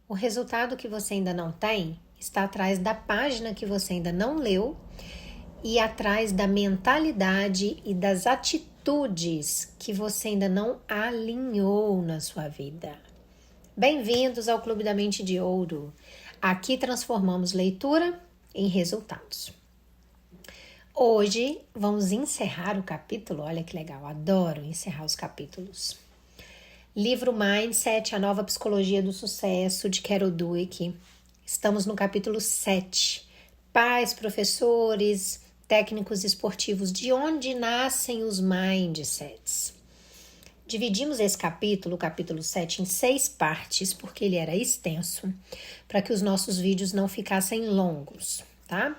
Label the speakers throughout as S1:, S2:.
S1: O resultado que você ainda não tem está atrás da página que você ainda não leu e atrás da mentalidade e das atitudes que você ainda não alinhou na sua vida. Bem-vindos ao Clube da Mente de Ouro. Aqui transformamos leitura em resultados. Hoje vamos encerrar o capítulo. Olha que legal, adoro encerrar os capítulos. Livro Mindset, a nova psicologia do sucesso, de Carol Dweck. Estamos no capítulo 7. Pais, professores, técnicos esportivos, de onde nascem os mindsets? Dividimos esse capítulo, o capítulo 7, em 6 partes, porque ele era extenso, para que os nossos vídeos não ficassem longos, tá?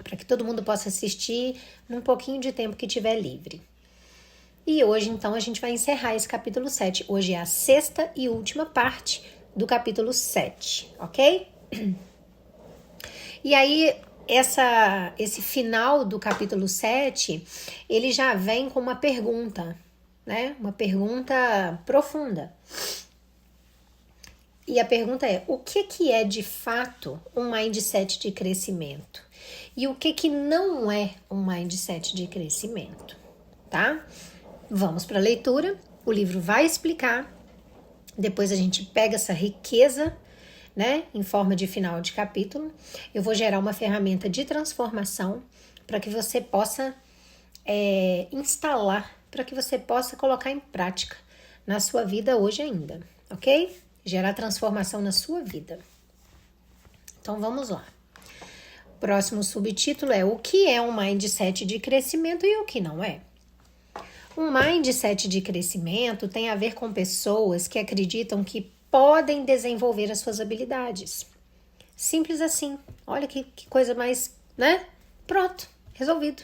S1: Para que todo mundo possa assistir num pouquinho de tempo que tiver livre. E hoje, então, a gente vai encerrar esse capítulo 7. Hoje é a 6ª e última parte do capítulo 7, ok? E aí, esse final do capítulo 7, ele já vem com uma pergunta, né? Uma pergunta profunda. E a pergunta é, o que é de fato um mindset de crescimento? E o que não é um mindset de crescimento, tá? Vamos para a leitura, o livro vai explicar, depois a gente pega essa riqueza, né, em forma de final de capítulo. Eu vou gerar uma ferramenta de transformação para que você possa instalar, para que você possa colocar em prática na sua vida hoje ainda, ok? Gerar transformação na sua vida. Então vamos lá. Próximo subtítulo é o que é um mindset de crescimento e o que não é. Um mindset de crescimento tem a ver com pessoas que acreditam que podem desenvolver as suas habilidades. Simples assim. Olha que coisa mais, né? Pronto, resolvido.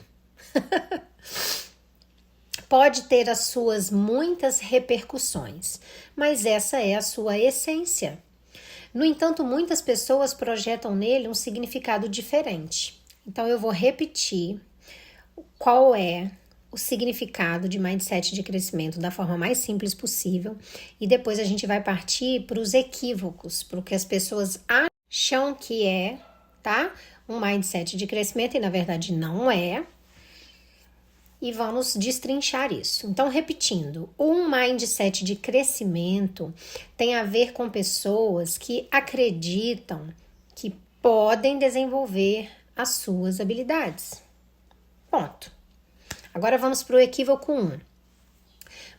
S1: Pode ter as suas muitas repercussões, mas essa é a sua essência. No entanto, muitas pessoas projetam nele um significado diferente. Então, eu vou repetir qual é o significado de mindset de crescimento da forma mais simples possível e depois a gente vai partir para os equívocos, para o que as pessoas acham que é, tá? Um mindset de crescimento e na verdade não é. E vamos destrinchar isso. Então, repetindo, um mindset de crescimento tem a ver com pessoas que acreditam que podem desenvolver as suas habilidades. Ponto. Agora vamos para o equívoco 1.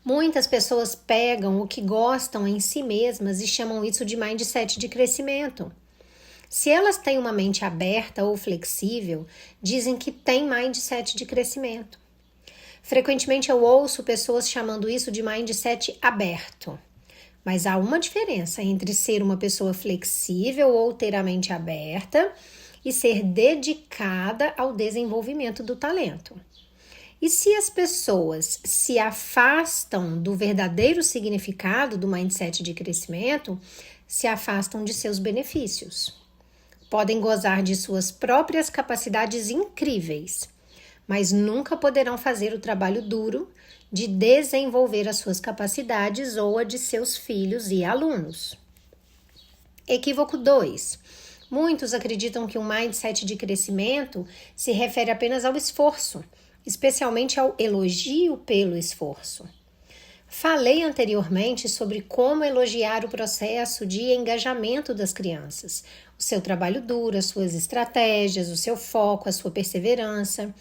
S1: Muitas pessoas pegam o que gostam em si mesmas e chamam isso de mindset de crescimento. Se elas têm uma mente aberta ou flexível, dizem que têm mindset de crescimento. Frequentemente eu ouço pessoas chamando isso de mindset aberto. Mas há uma diferença entre ser uma pessoa flexível ou ter a mente aberta e ser dedicada ao desenvolvimento do talento. E se as pessoas se afastam do verdadeiro significado do mindset de crescimento, se afastam de seus benefícios. Podem gozar de suas próprias capacidades incríveis, mas nunca poderão fazer o trabalho duro de desenvolver as suas capacidades ou a de seus filhos e alunos. Equívoco 2. Muitos acreditam que um mindset de crescimento se refere apenas ao esforço, especialmente ao elogio pelo esforço. Falei anteriormente sobre como elogiar o processo de engajamento das crianças, o seu trabalho duro, as suas estratégias, o seu foco, a sua perseverança,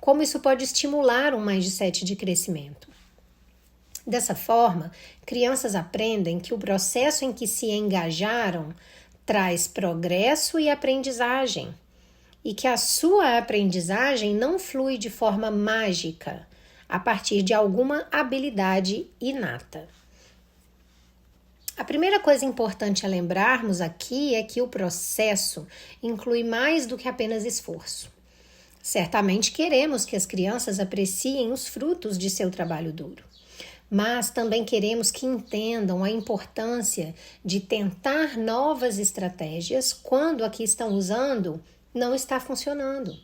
S1: como isso pode estimular um mindset de crescimento. Dessa forma, crianças aprendem que o processo em que se engajaram traz progresso e aprendizagem, e que a sua aprendizagem não flui de forma mágica, a partir de alguma habilidade inata. A primeira coisa importante a lembrarmos aqui é que o processo inclui mais do que apenas esforço. Certamente queremos que as crianças apreciem os frutos de seu trabalho duro, mas também queremos que entendam a importância de tentar novas estratégias quando a que estão usando não está funcionando.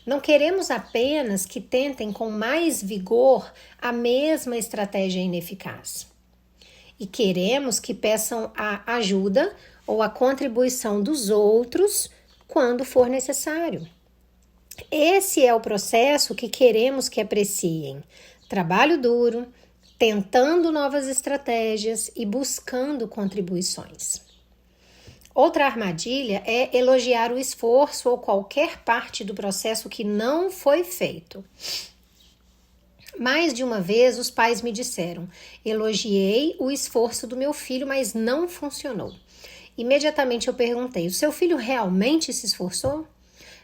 S1: Não queremos apenas que tentem com mais vigor a mesma estratégia ineficaz. e queremos que peçam a ajuda ou a contribuição dos outros quando for necessário. Esse é o processo que queremos que apreciem. Trabalho duro, tentando novas estratégias e buscando contribuições. Outra armadilha é elogiar o esforço ou qualquer parte do processo que não foi feito. Mais de uma vez, os pais me disseram: elogiei o esforço do meu filho, mas não funcionou. Imediatamente eu perguntei: o seu filho realmente se esforçou?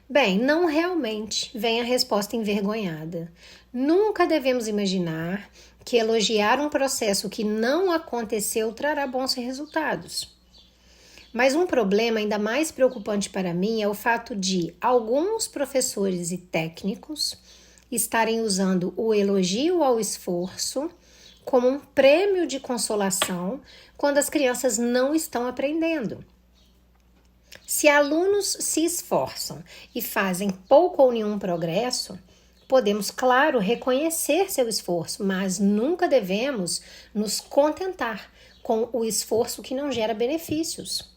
S1: Bem, não realmente, vem a resposta envergonhada. Nunca devemos imaginar que elogiar um processo que não aconteceu trará bons resultados. Mas um problema ainda mais preocupante para mim é o fato de alguns professores e técnicos estarem usando o elogio ao esforço como um prêmio de consolação quando as crianças não estão aprendendo. Se alunos se esforçam e fazem pouco ou nenhum progresso, podemos, claro, reconhecer seu esforço, mas nunca devemos nos contentar com o esforço que não gera benefícios.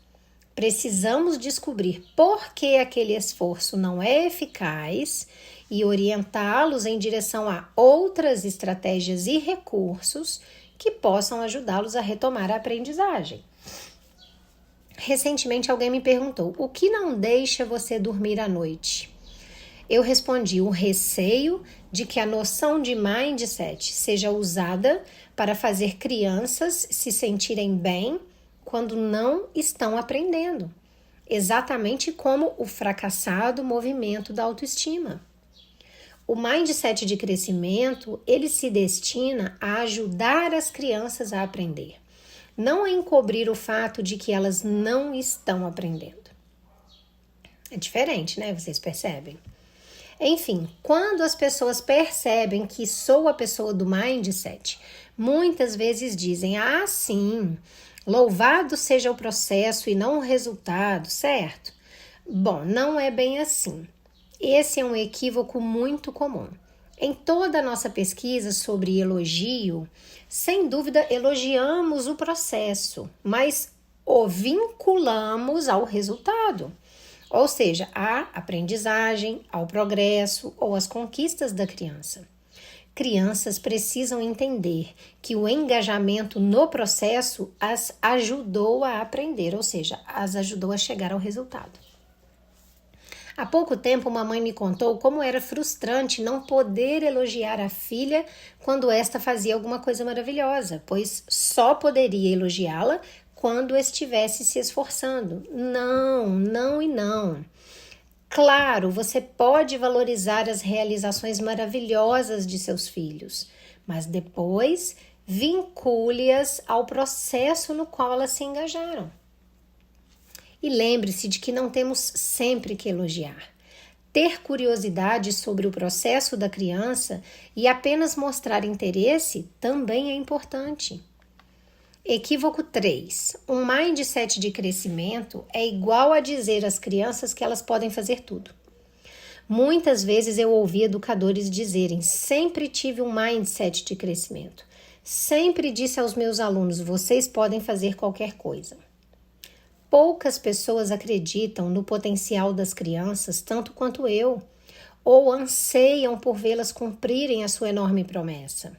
S1: Precisamos descobrir por que aquele esforço não é eficaz e orientá-los em direção a outras estratégias e recursos que possam ajudá-los a retomar a aprendizagem. Recentemente alguém me perguntou: o que não deixa você dormir à noite? Eu respondi: o receio de que a noção de mindset seja usada para fazer crianças se sentirem bem quando não estão aprendendo, exatamente como o fracassado movimento da autoestima. O mindset de crescimento, ele se destina a ajudar as crianças a aprender, não a encobrir o fato de que elas não estão aprendendo. É diferente, né? Vocês percebem? Enfim, quando as pessoas percebem que sou a pessoa do mindset, muitas vezes dizem: ah, sim, louvado seja o processo e não o resultado, certo? Bom, não é bem assim. Esse é um equívoco muito comum. Em toda a nossa pesquisa sobre elogio, sem dúvida elogiamos o processo, mas o vinculamos ao resultado, ou seja, à aprendizagem, ao progresso ou às conquistas da criança. Crianças precisam entender que o engajamento no processo as ajudou a aprender, ou seja, as ajudou a chegar ao resultado. Há pouco tempo, uma mãe me contou como era frustrante não poder elogiar a filha quando esta fazia alguma coisa maravilhosa, pois só poderia elogiá-la quando estivesse se esforçando. Não, não e não. Claro, você pode valorizar as realizações maravilhosas de seus filhos, mas depois vincule-as ao processo no qual elas se engajaram. E lembre-se de que não temos sempre que elogiar. Ter curiosidade sobre o processo da criança e apenas mostrar interesse também é importante. Equívoco 3. Um mindset de crescimento é igual a dizer às crianças que elas podem fazer tudo. Muitas vezes eu ouvi educadores dizerem: sempre tive um mindset de crescimento. Sempre disse aos meus alunos: vocês podem fazer qualquer coisa. Poucas pessoas acreditam no potencial das crianças tanto quanto eu, ou anseiam por vê-las cumprirem a sua enorme promessa.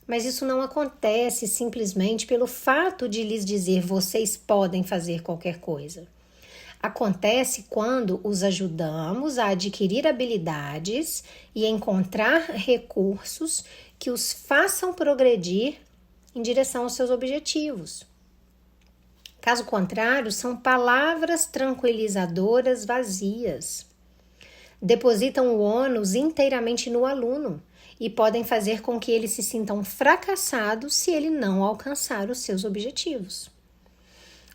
S1: Mas isso não acontece simplesmente pelo fato de lhes dizer: vocês podem fazer qualquer coisa. Acontece quando os ajudamos a adquirir habilidades e encontrar recursos que os façam progredir em direção aos seus objetivos. Caso contrário, são palavras tranquilizadoras vazias. Depositam o ônus inteiramente no aluno e podem fazer com que ele se sinta um fracassado se ele não alcançar os seus objetivos.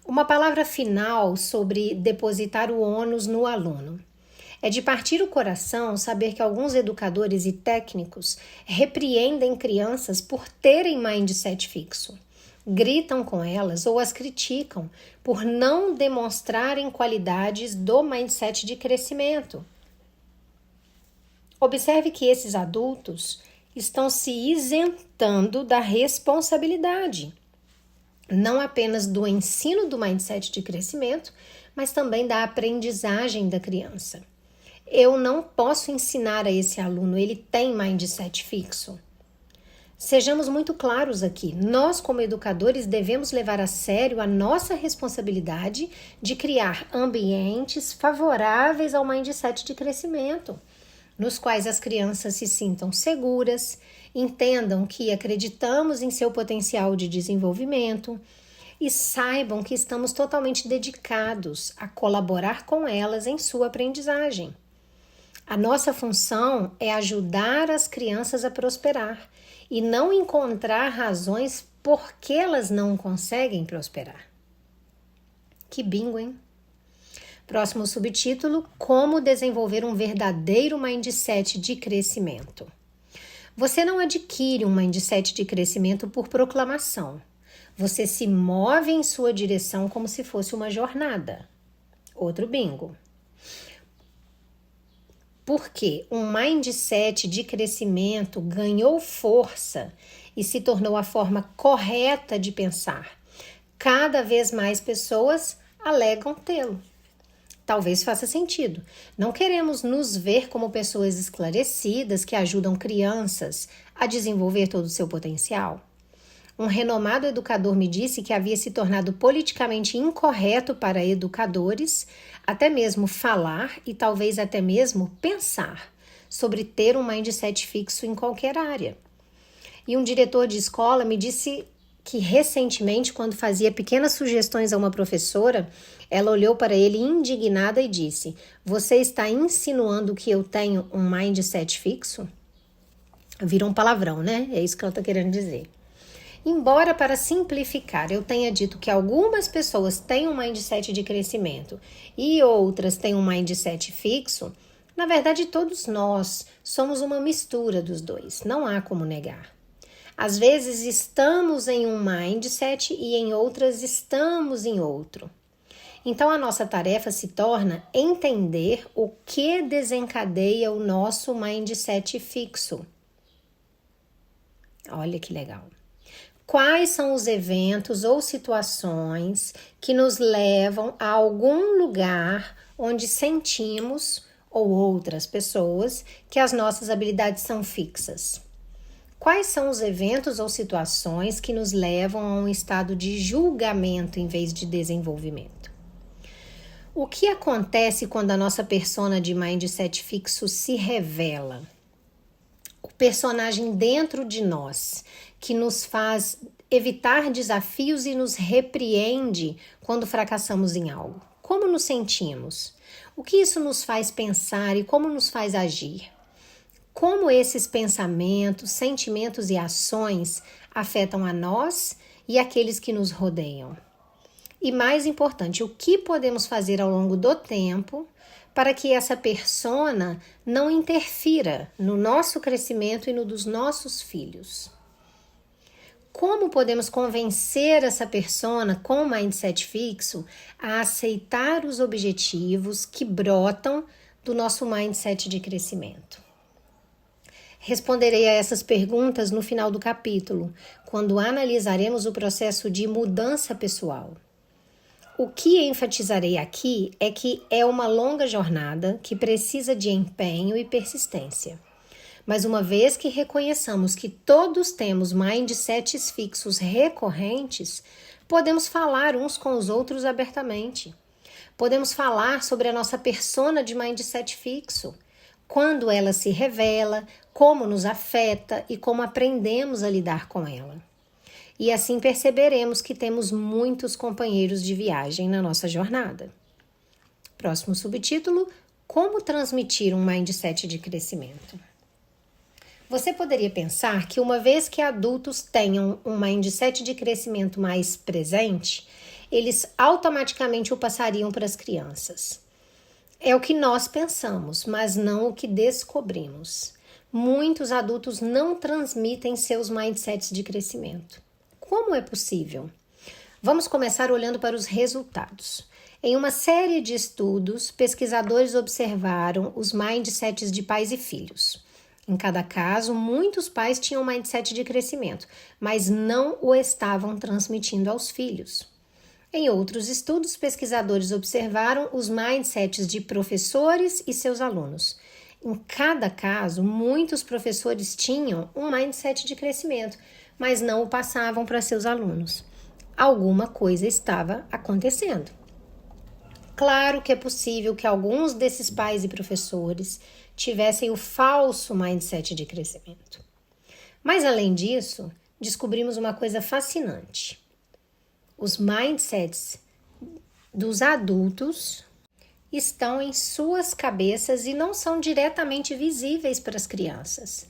S1: Uma palavra final sobre depositar o ônus no aluno. É de partir o coração saber que alguns educadores e técnicos repreendem crianças por terem mindset fixo. Gritam com elas ou as criticam por não demonstrarem qualidades do mindset de crescimento. Observe que esses adultos estão se isentando da responsabilidade. não apenas do ensino do mindset de crescimento, mas também da aprendizagem da criança. Eu não posso ensinar a esse aluno, ele tem mindset fixo. Sejamos muito claros aqui, nós como educadores devemos levar a sério a nossa responsabilidade de criar ambientes favoráveis ao mindset de crescimento, nos quais as crianças se sintam seguras, entendam que acreditamos em seu potencial de desenvolvimento e saibam que estamos totalmente dedicados a colaborar com elas em sua aprendizagem. A nossa função é ajudar as crianças a prosperar e não encontrar razões por que elas não conseguem prosperar. Que bingo, hein? Próximo subtítulo: Como desenvolver um verdadeiro mindset de crescimento. Você não adquire um mindset de crescimento por proclamação. Você se move em sua direção como se fosse uma jornada. Outro bingo. Porque um mindset de crescimento ganhou força e se tornou a forma correta de pensar. Cada vez mais pessoas alegam tê-lo. Talvez faça sentido. Não queremos nos ver como pessoas esclarecidas que ajudam crianças a desenvolver todo o seu potencial. Um renomado educador me disse que havia se tornado politicamente incorreto para educadores até mesmo falar e talvez até mesmo pensar sobre ter um mindset fixo em qualquer área. E um diretor de escola me disse que recentemente, quando fazia pequenas sugestões a uma professora, ela olhou para ele indignada e disse: "Você está insinuando que eu tenho um mindset fixo?" Virou um palavrão, né? É isso que ela está querendo dizer. Embora, para simplificar, eu tenha dito que algumas pessoas têm um mindset de crescimento e outras têm um mindset fixo, na verdade todos nós somos uma mistura dos dois, não há como negar. Às vezes estamos em um mindset e em outras estamos em outro. Então a nossa tarefa se torna entender o que desencadeia o nosso mindset fixo. Olha que legal. Quais são os eventos ou situações que nos levam a algum lugar onde sentimos, ou outras pessoas, que as nossas habilidades são fixas? Quais são os eventos ou situações que nos levam a um estado de julgamento em vez de desenvolvimento? O que acontece quando a nossa persona de mindset fixo se revela? O personagem dentro de nós que nos faz evitar desafios e nos repreende quando fracassamos em algo. Como nos sentimos? O que isso nos faz pensar e como nos faz agir? Como esses pensamentos, sentimentos e ações afetam a nós e aqueles que nos rodeiam? E mais importante, o que podemos fazer ao longo do tempo para que essa persona não interfira no nosso crescimento e no dos nossos filhos? Como podemos convencer essa persona com mindset fixo a aceitar os objetivos que brotam do nosso mindset de crescimento? Responderei a essas perguntas no final do capítulo, quando analisaremos o processo de mudança pessoal. O que enfatizarei aqui é que é uma longa jornada que precisa de empenho e persistência. Mas uma vez que reconheçamos que todos temos mindsets fixos recorrentes, podemos falar uns com os outros abertamente. Podemos falar sobre a nossa persona de mindset fixo, quando ela se revela, como nos afeta e como aprendemos a lidar com ela. E assim perceberemos que temos muitos companheiros de viagem na nossa jornada. Próximo subtítulo: Como transmitir um mindset de crescimento? Você poderia pensar que uma vez que adultos tenham um mindset de crescimento mais presente, eles automaticamente o passariam para as crianças. É o que nós pensamos, mas não o que descobrimos. Muitos adultos não transmitem seus mindsets de crescimento. Como é possível? Vamos começar olhando para os resultados. Em uma série de estudos, pesquisadores observaram os mindsets de pais e filhos. Em cada caso, muitos pais tinham um mindset de crescimento, mas não o estavam transmitindo aos filhos. Em outros estudos, pesquisadores observaram os mindsets de professores e seus alunos. Em cada caso, muitos professores tinham um mindset de crescimento, mas não o passavam para seus alunos. Alguma coisa estava acontecendo. Claro que é possível que alguns desses pais e professores tivessem o falso mindset de crescimento. Mas, além disso, descobrimos uma coisa fascinante. Os mindsets dos adultos estão em suas cabeças e não são diretamente visíveis para as crianças.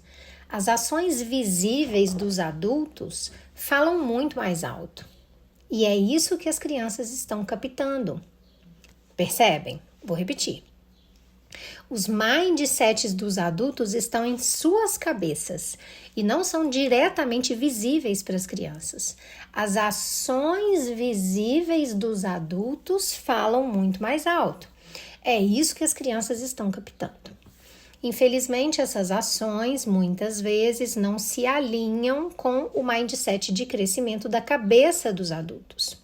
S1: As ações visíveis dos adultos falam muito mais alto. E é isso que as crianças estão captando. Percebem? Vou repetir. Os mindsets dos adultos estão em suas cabeças e não são diretamente visíveis para as crianças. As ações visíveis dos adultos falam muito mais alto. É isso que as crianças estão captando. Infelizmente, essas ações muitas vezes não se alinham com o mindset de crescimento da cabeça dos adultos.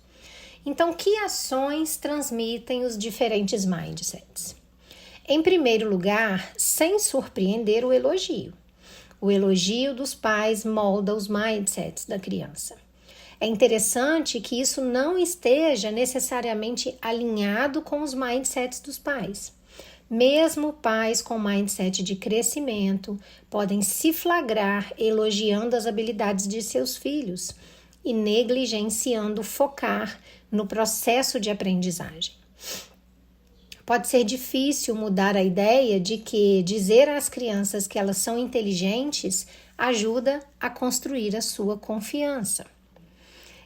S1: Então, que ações transmitem os diferentes mindsets? Em primeiro lugar, sem surpreender, o elogio. O elogio dos pais molda os mindsets da criança. É interessante que isso não esteja necessariamente alinhado com os mindsets dos pais. Mesmo pais com mindset de crescimento podem se flagrar elogiando as habilidades de seus filhos e negligenciando focar no processo de aprendizagem. Pode ser difícil mudar a ideia de que dizer às crianças que elas são inteligentes ajuda a construir a sua confiança.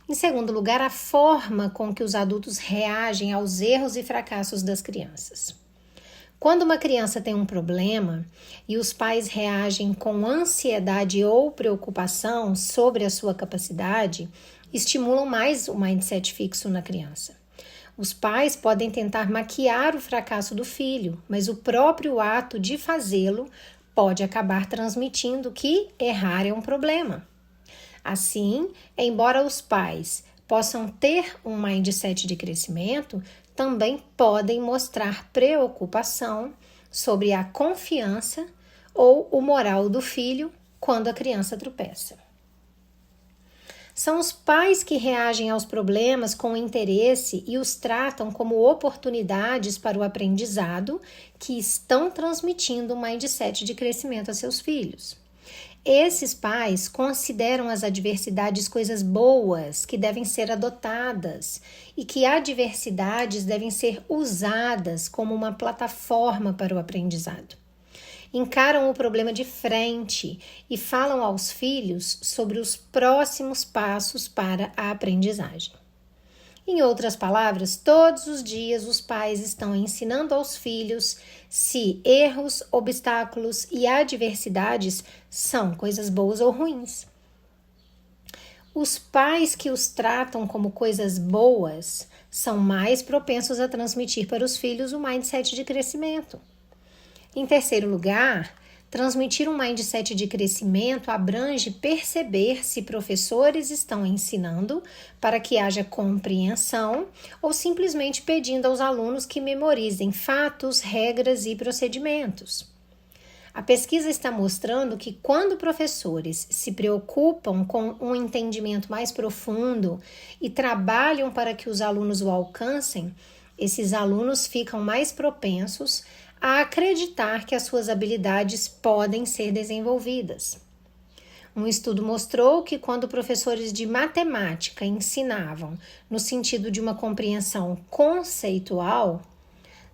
S1: Em segundo lugar, a forma com que os adultos reagem aos erros e fracassos das crianças. Quando uma criança tem um problema e os pais reagem com ansiedade ou preocupação sobre a sua capacidade, estimulam mais o mindset fixo na criança. Os pais podem tentar maquiar o fracasso do filho, mas o próprio ato de fazê-lo pode acabar transmitindo que errar é um problema. Assim, embora os pais possam ter um mindset de crescimento, também podem mostrar preocupação sobre a confiança ou o moral do filho quando a criança tropeça. São os pais que reagem aos problemas com interesse e os tratam como oportunidades para o aprendizado que estão transmitindo um mindset de crescimento a seus filhos. Esses pais consideram as adversidades coisas boas que devem ser adotadas e que adversidades devem ser usadas como uma plataforma para o aprendizado. Encaram o problema de frente e falam aos filhos sobre os próximos passos para a aprendizagem. Em outras palavras, todos os dias os pais estão ensinando aos filhos se erros, obstáculos e adversidades são coisas boas ou ruins. Os pais que os tratam como coisas boas são mais propensos a transmitir para os filhos o mindset de crescimento. Em terceiro lugar, transmitir um mindset de crescimento abrange perceber se professores estão ensinando para que haja compreensão ou simplesmente pedindo aos alunos que memorizem fatos, regras e procedimentos. A pesquisa está mostrando que quando professores se preocupam com um entendimento mais profundo e trabalham para que os alunos o alcancem, esses alunos ficam mais propensos a acreditar que as suas habilidades podem ser desenvolvidas. Um estudo mostrou que quando professores de matemática ensinavam no sentido de uma compreensão conceitual,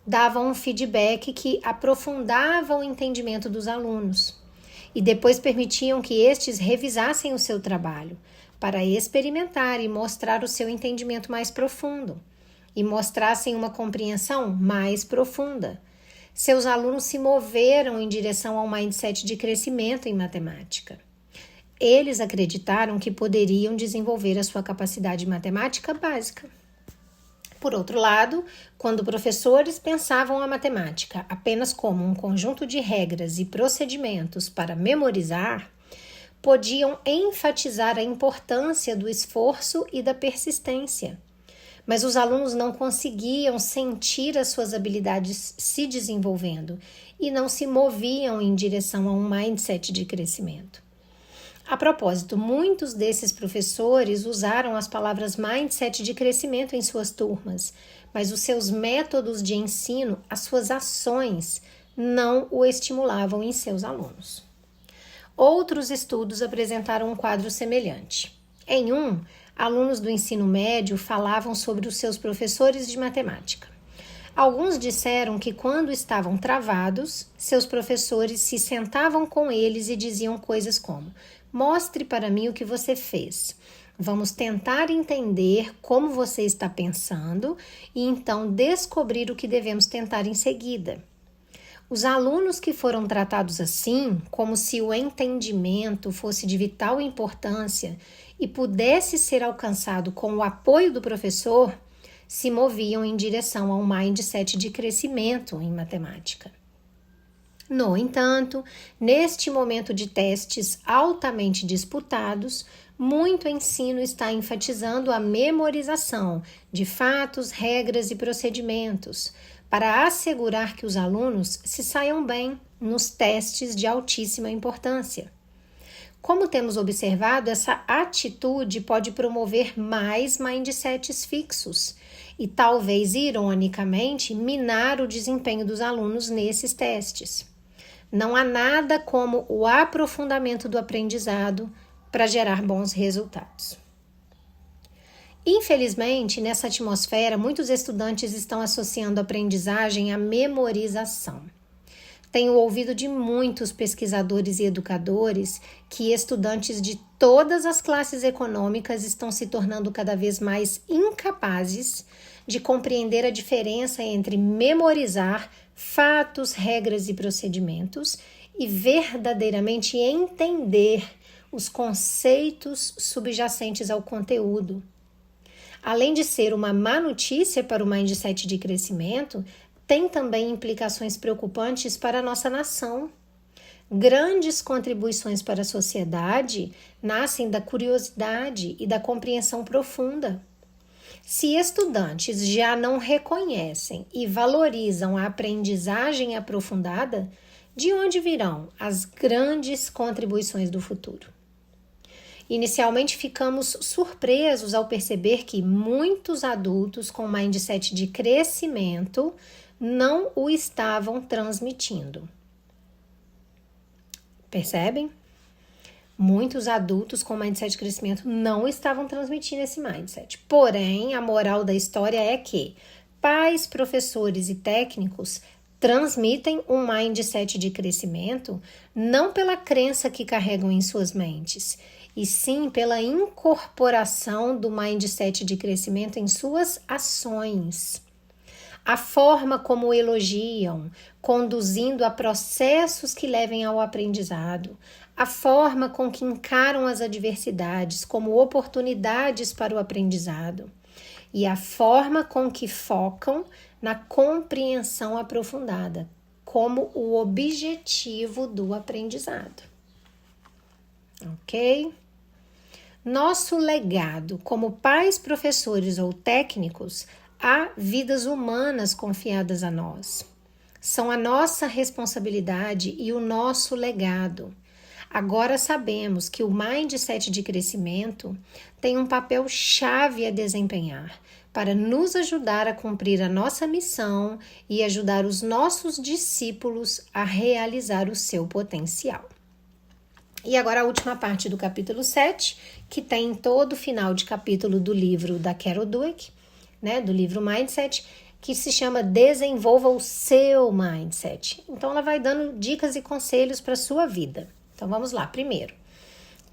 S1: davam um feedback que aprofundava o entendimento dos alunos e depois permitiam que estes revisassem o seu trabalho para experimentar e mostrar o seu entendimento mais profundo e mostrassem uma compreensão mais profunda. Seus alunos se moveram em direção ao mindset de crescimento em matemática. Eles acreditaram que poderiam desenvolver a sua capacidade matemática básica. Por outro lado, quando professores pensavam a matemática apenas como um conjunto de regras e procedimentos para memorizar, podiam enfatizar a importância do esforço e da persistência. Mas os alunos não conseguiam sentir as suas habilidades se desenvolvendo e não se moviam em direção a um mindset de crescimento. A propósito, muitos desses professores usaram as palavras mindset de crescimento em suas turmas, mas os seus métodos de ensino, as suas ações, não o estimulavam em seus alunos. Outros estudos apresentaram um quadro semelhante. Em um, alunos do ensino médio falavam sobre os seus professores de matemática. Alguns disseram que quando estavam travados, seus professores se sentavam com eles e diziam coisas como: mostre para mim o que você fez. Vamos tentar entender como você está pensando e então descobrir o que devemos tentar em seguida. Os alunos que foram tratados assim, como se o entendimento fosse de vital importância e pudesse ser alcançado com o apoio do professor, se moviam em direção a um mindset de crescimento em matemática. No entanto, neste momento de testes altamente disputados, muito ensino está enfatizando a memorização de fatos, regras e procedimentos para assegurar que os alunos se saiam bem nos testes de altíssima importância. Como temos observado, essa atitude pode promover mais mindsets fixos e talvez, ironicamente, minar o desempenho dos alunos nesses testes. Não há nada como o aprofundamento do aprendizado para gerar bons resultados. Infelizmente, nessa atmosfera, muitos estudantes estão associando a aprendizagem à memorização. Tenho ouvido de muitos pesquisadores e educadores que estudantes de todas as classes econômicas estão se tornando cada vez mais incapazes de compreender a diferença entre memorizar fatos, regras e procedimentos e verdadeiramente entender os conceitos subjacentes ao conteúdo. Além de ser uma má notícia para o mindset de crescimento, tem também implicações preocupantes para a nossa nação. Grandes contribuições para a sociedade nascem da curiosidade e da compreensão profunda. Se estudantes já não reconhecem e valorizam a aprendizagem aprofundada, de onde virão as grandes contribuições do futuro? Inicialmente ficamos surpresos ao perceber que muitos adultos com mindset de crescimento não o estavam transmitindo. Percebem? Muitos adultos com mindset de crescimento não estavam transmitindo esse mindset. Porém, a moral da história é que pais, professores e técnicos transmitem um mindset de crescimento não pela crença que carregam em suas mentes, e sim pela incorporação do mindset de crescimento em suas ações. A forma como elogiam, conduzindo a processos que levem ao aprendizado, a forma com que encaram as adversidades como oportunidades para o aprendizado e a forma com que focam na compreensão aprofundada como o objetivo do aprendizado. Ok? Nosso legado como pais, professores ou técnicos, há vidas humanas confiadas a nós. São a nossa responsabilidade e o nosso legado. Agora sabemos que o mindset de crescimento tem um papel chave a desempenhar para nos ajudar a cumprir a nossa missão e ajudar os nossos discípulos a realizar o seu potencial. E agora a última parte do capítulo 7, que tem todo o final de capítulo do livro da Carol Dweck, do livro Mindset, que se chama Desenvolva o Seu Mindset. Então ela vai dando dicas e conselhos para a sua vida. Então vamos lá. Primeiro,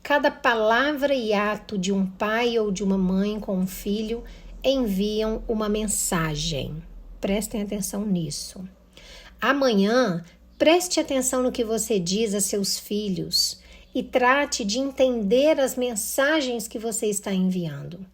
S1: cada palavra e ato de um pai ou de uma mãe com um filho enviam uma mensagem. Prestem atenção nisso. Amanhã, preste atenção no que você diz a seus filhos e trate de entender as mensagens que você está enviando.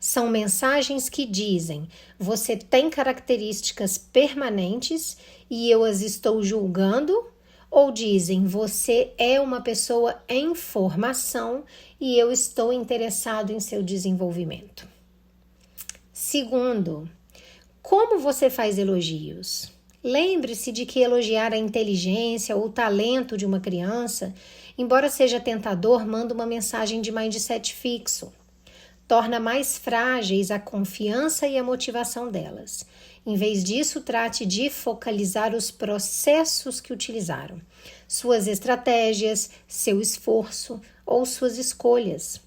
S1: São mensagens que dizem: você tem características permanentes e eu as estou julgando, ou dizem: você é uma pessoa em formação e eu estou interessado em seu desenvolvimento. Segundo, como você faz elogios? Lembre-se de que elogiar a inteligência ou o talento de uma criança, embora seja tentador, manda uma mensagem de mindset fixo. Torna mais frágeis a confiança e a motivação delas. Em vez disso, trate de focalizar os processos que utilizaram, suas estratégias, seu esforço ou suas escolhas.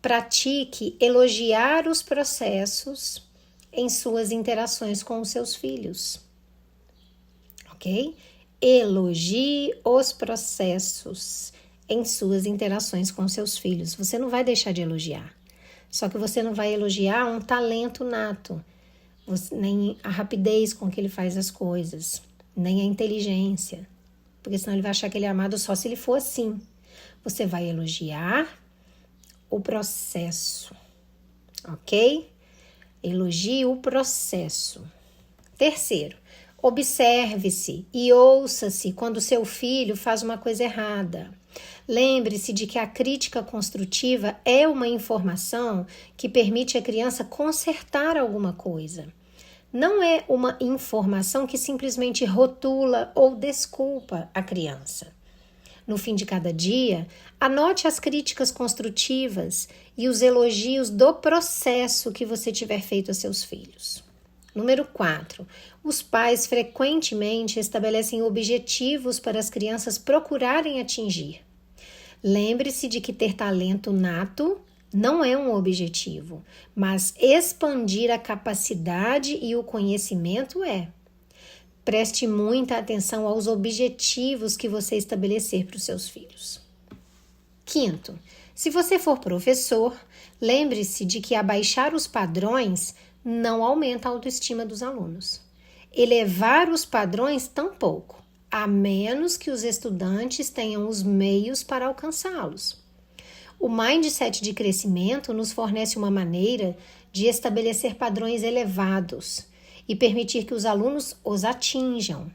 S1: Pratique elogiar os processos em suas interações com os seus filhos. Ok? Elogie os processos em suas interações com seus filhos. Você não vai deixar de elogiar. Só que você não vai elogiar um talento nato, nem a rapidez com que ele faz as coisas, nem a inteligência. Porque senão ele vai achar que ele é amado só se ele for assim. Você vai elogiar o processo. Ok? Elogie o processo. Terceiro, observe-se e ouça-se quando seu filho faz uma coisa errada. Lembre-se de que a crítica construtiva é uma informação que permite à criança consertar alguma coisa. Não é uma informação que simplesmente rotula ou desculpa a criança. No fim de cada dia, anote as críticas construtivas e os elogios do processo que você tiver feito a seus filhos. Número 4. Os pais frequentemente estabelecem objetivos para as crianças procurarem atingir. Lembre-se de que ter talento nato não é um objetivo, mas expandir a capacidade e o conhecimento é. Preste muita atenção aos objetivos que você estabelecer para os seus filhos. Quinto, se você for professor, lembre-se de que abaixar os padrões não aumenta a autoestima dos alunos. Elevar os padrões tampouco, a menos que os estudantes tenham os meios para alcançá-los. O mindset de crescimento nos fornece uma maneira de estabelecer padrões elevados e permitir que os alunos os atinjam.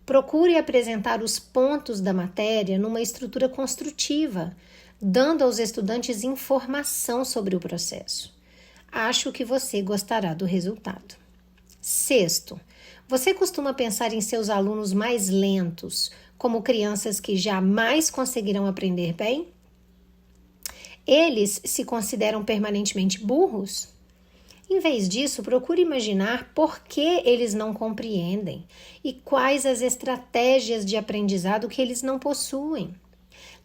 S1: Procure apresentar os pontos da matéria numa estrutura construtiva, dando aos estudantes informação sobre o processo. Acho que você gostará do resultado. Sexto, você costuma pensar em seus alunos mais lentos como crianças que jamais conseguirão aprender bem? Eles se consideram permanentemente burros? Em vez disso, procure imaginar por que eles não compreendem e quais as estratégias de aprendizado que eles não possuem.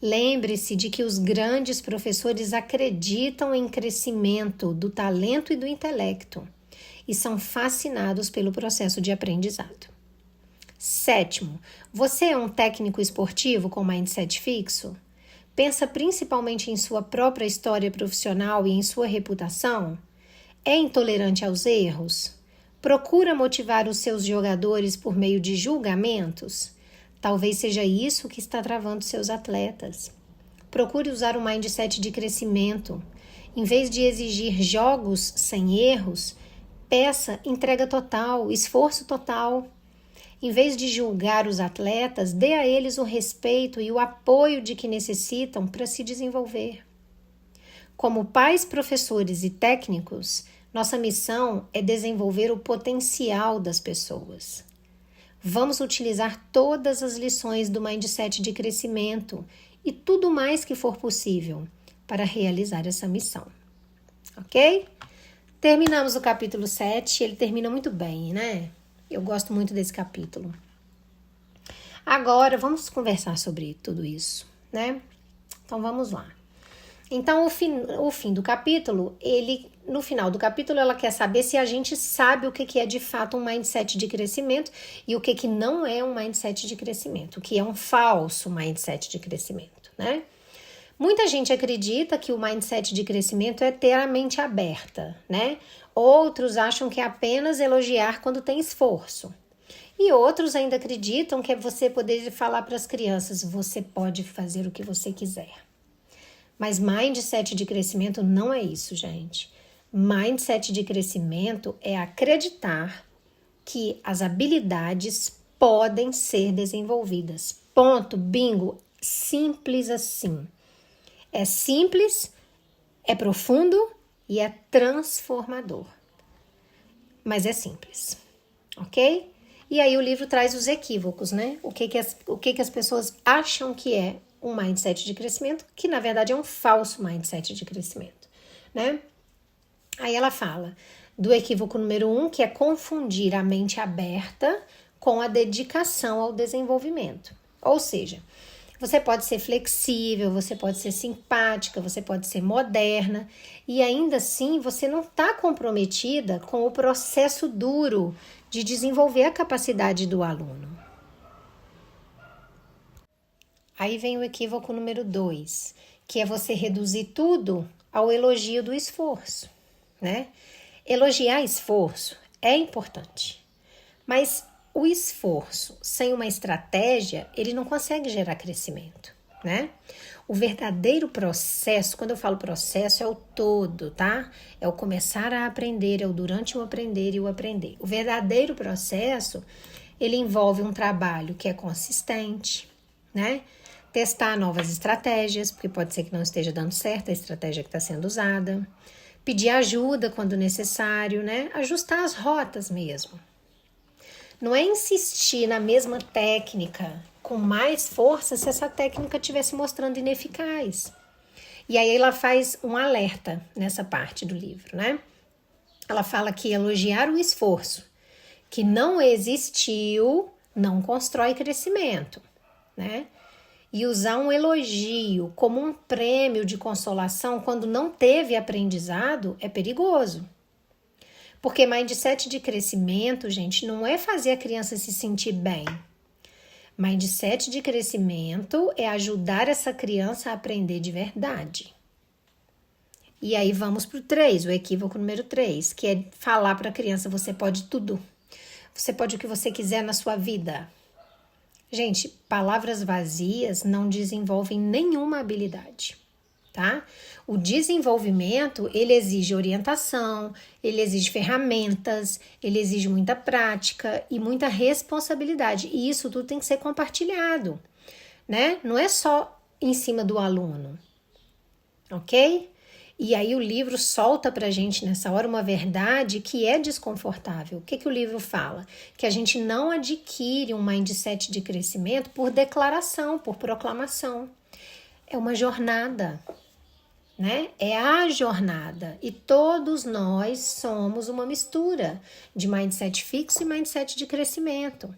S1: Lembre-se de que os grandes professores acreditam em crescimento do talento e do intelecto e são fascinados pelo processo de aprendizado. Sétimo, você é um técnico esportivo com mindset fixo? Pensa principalmente em sua própria história profissional e em sua reputação? É intolerante aos erros? Procura motivar os seus jogadores por meio de julgamentos? Talvez seja isso que está travando seus atletas. Procure usar um mindset de crescimento. Em vez de exigir jogos sem erros, peça entrega total, esforço total. Em vez de julgar os atletas, dê a eles o respeito e o apoio de que necessitam para se desenvolver. Como pais, professores e técnicos, nossa missão é desenvolver o potencial das pessoas. Vamos utilizar todas as lições do mindset de crescimento e tudo mais que for possível para realizar essa missão. Ok? Terminamos o capítulo 7, ele termina muito bem, né? Eu gosto muito desse capítulo. Agora, vamos conversar sobre tudo isso, né? Então, vamos lá. Então, o fim do capítulo, no final do capítulo, ela quer saber se a gente sabe o que é de fato um mindset de crescimento e o que não é um mindset de crescimento, o que é um falso mindset de crescimento, né? Muita gente acredita que o mindset de crescimento é ter a mente aberta, né? Outros acham que é apenas elogiar quando tem esforço. E outros ainda acreditam que é você poder falar para as crianças, você pode fazer o que você quiser. Mas mindset de crescimento não é isso, gente. Mindset de crescimento é acreditar que as habilidades podem ser desenvolvidas. Ponto, bingo, simples assim. É simples, é profundo e é transformador. Mas é simples, ok? E aí o livro traz os equívocos, né? O que as pessoas acham que é um mindset de crescimento, que na verdade é um falso mindset de crescimento, né? Aí ela fala do equívoco número 1, que é confundir a mente aberta com a dedicação ao desenvolvimento. Ou seja, você pode ser flexível, você pode ser simpática, você pode ser moderna e ainda assim você não está comprometida com o processo duro de desenvolver a capacidade do aluno. Aí vem o equívoco número 2, que é você reduzir tudo ao elogio do esforço, né? Elogiar esforço é importante, mas o esforço sem uma estratégia, ele não consegue gerar crescimento, né? O verdadeiro processo, quando eu falo processo, é o todo, tá? É o começar a aprender, é o durante o aprender e o aprender. O verdadeiro processo, ele envolve um trabalho que é consistente, né? Testar novas estratégias, porque pode ser que não esteja dando certo a estratégia que está sendo usada. Pedir ajuda quando necessário, né? Ajustar as rotas mesmo. Não é insistir na mesma técnica com mais força se essa técnica estiver se mostrando ineficaz. E aí ela faz um alerta nessa parte do livro, né? Ela fala que elogiar o esforço que não existiu não constrói crescimento, né? E usar um elogio como um prêmio de consolação quando não teve aprendizado é perigoso. Porque mindset de crescimento, gente, não é fazer a criança se sentir bem. Mindset de crescimento é ajudar essa criança a aprender de verdade. E aí vamos para o 3, o equívoco número 3, que é falar para a criança, você pode tudo. Você pode o que você quiser na sua vida. Gente, palavras vazias não desenvolvem nenhuma habilidade, tá? O desenvolvimento, ele exige orientação, ele exige ferramentas, ele exige muita prática e muita responsabilidade. E isso tudo tem que ser compartilhado, né? Não é só em cima do aluno, ok? E aí o livro solta pra gente nessa hora uma verdade que é desconfortável. O que o livro fala? Que a gente não adquire um mindset de crescimento por declaração, por proclamação. É uma jornada, né? É a jornada. E todos nós somos uma mistura de mindset fixo e mindset de crescimento.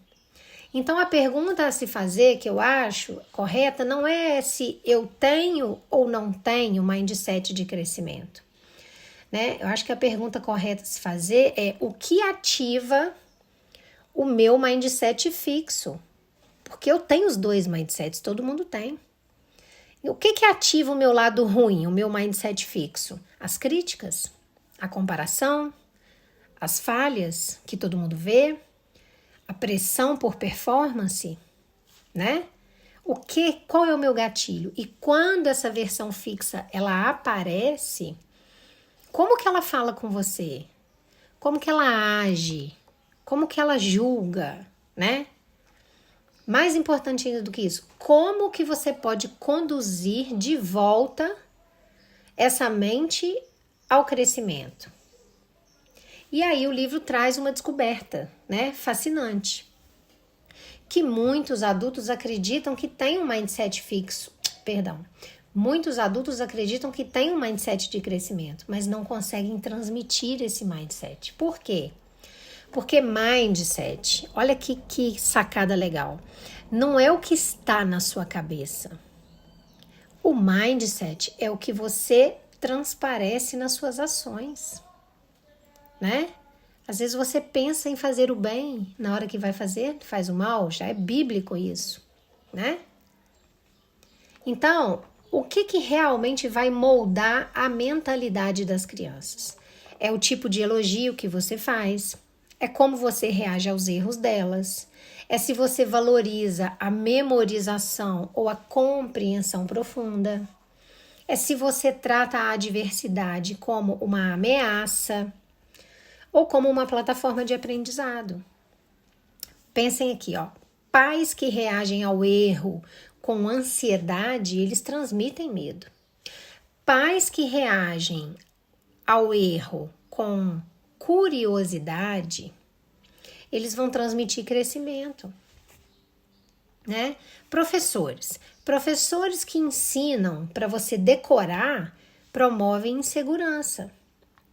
S1: Então, a pergunta a se fazer, que eu acho correta, não é se eu tenho ou não tenho mindset de crescimento, né? Eu acho que a pergunta correta a se fazer é o que ativa o meu mindset fixo? Porque eu tenho os dois mindsets, todo mundo tem. E o que ativa o meu lado ruim, o meu mindset fixo? As críticas, a comparação, as falhas que todo mundo vê, a pressão por performance, né? Qual é o meu gatilho? E quando essa versão fixa ela aparece, como que ela fala com você? Como que ela age? Como que ela julga, né? Mais importante ainda do que isso, como que você pode conduzir de volta essa mente ao crescimento? E aí o livro traz uma descoberta, né, fascinante, que muitos adultos acreditam que têm um mindset fixo, muitos adultos acreditam que têm um mindset de crescimento, mas não conseguem transmitir esse mindset. Por quê? Porque mindset, olha que sacada legal, não é o que está na sua cabeça. O mindset é o que você transparece nas suas ações, né? Às vezes você pensa em fazer o bem, na hora que vai fazer, faz o mal, já é bíblico isso, né? Então, o que realmente vai moldar a mentalidade das crianças? É o tipo de elogio que você faz, é como você reage aos erros delas, é se você valoriza a memorização ou a compreensão profunda, é se você trata a adversidade como uma ameaça ou como uma plataforma de aprendizado. Pensem aqui, ó. Pais que reagem ao erro com ansiedade, eles transmitem medo. Pais que reagem ao erro com curiosidade, eles vão transmitir crescimento, né? Professores que ensinam para você decorar promovem insegurança.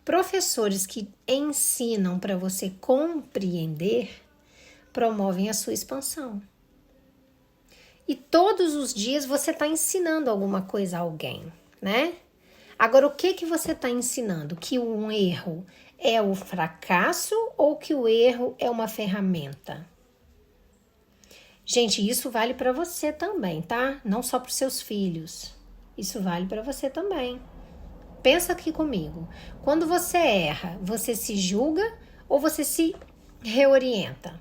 S1: Professores que ensinam para você compreender promovem a sua expansão. E todos os dias você está ensinando alguma coisa a alguém, né? Agora, o que você está ensinando? Que um erro é o fracasso ou que o erro é uma ferramenta? Gente, isso vale para você também, tá? Não só para os seus filhos. Isso vale para você também. Pensa aqui comigo. Quando você erra, você se julga ou você se reorienta?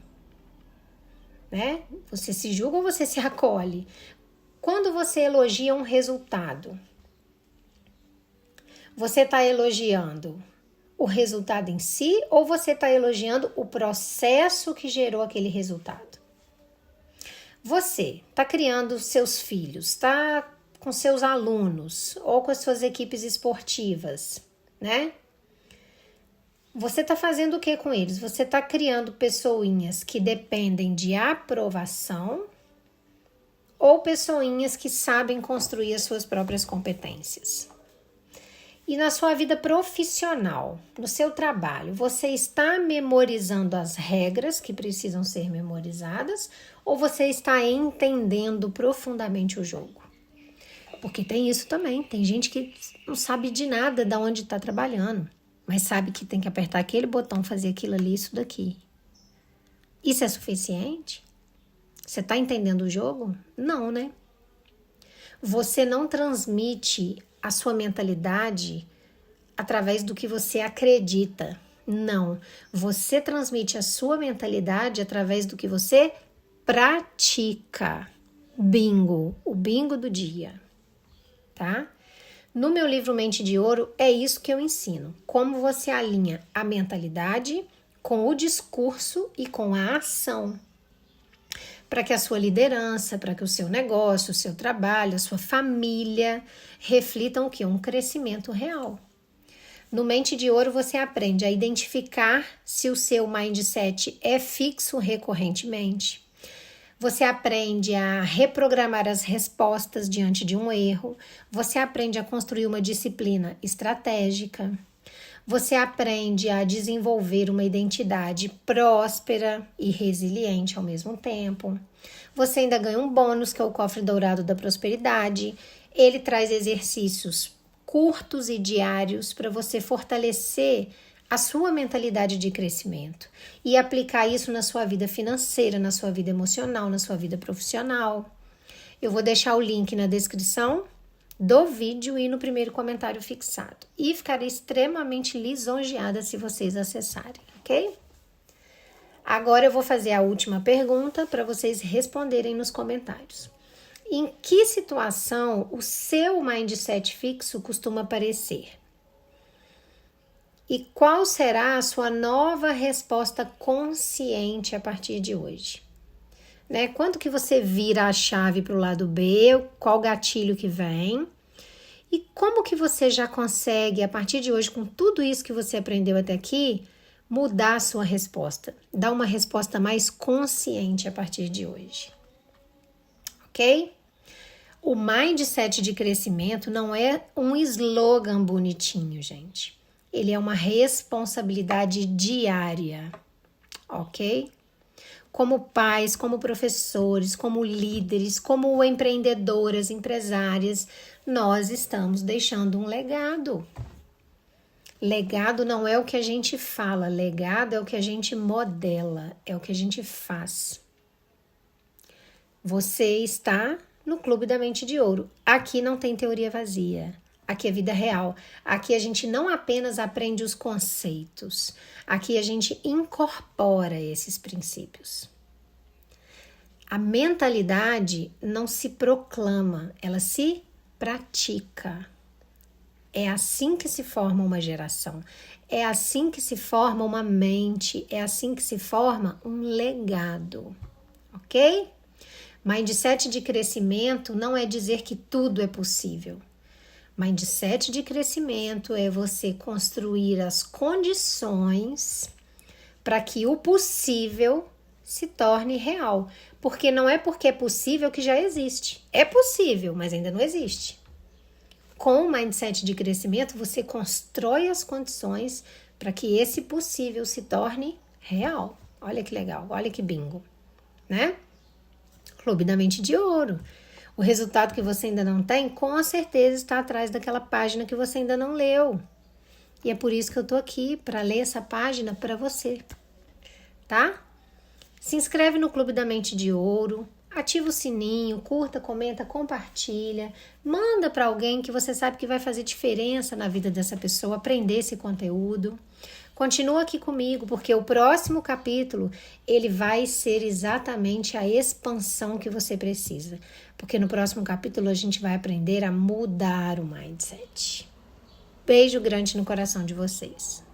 S1: Né? Você se julga ou você se acolhe? Quando você elogia um resultado, você está elogiando o resultado em si ou você está elogiando o processo que gerou aquele resultado? Você está criando seus filhos, está com seus alunos ou com as suas equipes esportivas, né? Você está fazendo o que com eles? Você está criando pessoinhas que dependem de aprovação ou pessoinhas que sabem construir as suas próprias competências? E na sua vida profissional, no seu trabalho, você está memorizando as regras que precisam ser memorizadas ou você está entendendo profundamente o jogo? Porque tem isso também, tem gente que não sabe de nada de onde está trabalhando, mas sabe que tem que apertar aquele botão, fazer aquilo ali, isso daqui. Isso é suficiente? Você está entendendo o jogo? Não, né? Você não transmite a sua mentalidade através do que você acredita. Não. Você transmite a sua mentalidade através do que você pratica. Bingo. O bingo do dia. Tá? No meu livro Mente de Ouro, é isso que eu ensino. Como você alinha a mentalidade com o discurso e com a ação. Para que a sua liderança, para que o seu negócio, o seu trabalho, a sua família reflitam o quê? Um crescimento real. No Mente de Ouro você aprende a identificar se o seu mindset é fixo recorrentemente. Você aprende a reprogramar as respostas diante de um erro. Você aprende a construir uma disciplina estratégica. Você aprende a desenvolver uma identidade próspera e resiliente ao mesmo tempo. Você ainda ganha um bônus, que é o cofre dourado da prosperidade. Ele traz exercícios curtos e diários para você fortalecer a sua mentalidade de crescimento e aplicar isso na sua vida financeira, na sua vida emocional, na sua vida profissional. Eu vou deixar o link na descrição do vídeo e no primeiro comentário fixado. E ficarei extremamente lisonjeada se vocês acessarem, ok? Agora eu vou fazer a última pergunta para vocês responderem nos comentários. Em que situação o seu mindset fixo costuma aparecer? E qual será a sua nova resposta consciente a partir de hoje? Né? Quando que você vira a chave para o lado B? Qual gatilho que vem? E como que você já consegue, a partir de hoje, com tudo isso que você aprendeu até aqui, mudar a sua resposta? Dar uma resposta mais consciente a partir de hoje. Ok? O mindset de crescimento não é um slogan bonitinho, gente. Ele é uma responsabilidade diária, ok? Como pais, como professores, como líderes, como empreendedoras, empresárias, nós estamos deixando um legado. Legado não é o que a gente fala, legado é o que a gente modela, é o que a gente faz. Você está no Clube da Mente de Ouro. Aqui não tem teoria vazia. Aqui é vida real. Aqui a gente não apenas aprende os conceitos. Aqui a gente incorpora esses princípios. A mentalidade não se proclama, ela se pratica. É assim que se forma uma geração. É assim que se forma uma mente. É assim que se forma um legado. Ok? Mindset de crescimento não é dizer que tudo é possível. Mindset de crescimento é você construir as condições para que o possível se torne real. Porque não é porque é possível que já existe. É possível, mas ainda não existe. Com o mindset de crescimento, você constrói as condições para que esse possível se torne real. Olha que legal, olha que bingo, né? Clube da Mente de Ouro. O resultado que você ainda não tem, com certeza está atrás daquela página que você ainda não leu. E é por isso que eu tô aqui, para ler essa página para você, tá? Se inscreve no Clube da Mente de Ouro, ativa o sininho, curta, comenta, compartilha, manda para alguém que você sabe que vai fazer diferença na vida dessa pessoa, aprender esse conteúdo. Continua aqui comigo, porque o próximo capítulo, ele vai ser exatamente a expansão que você precisa. Porque no próximo capítulo a gente vai aprender a mudar o mindset. Beijo grande no coração de vocês.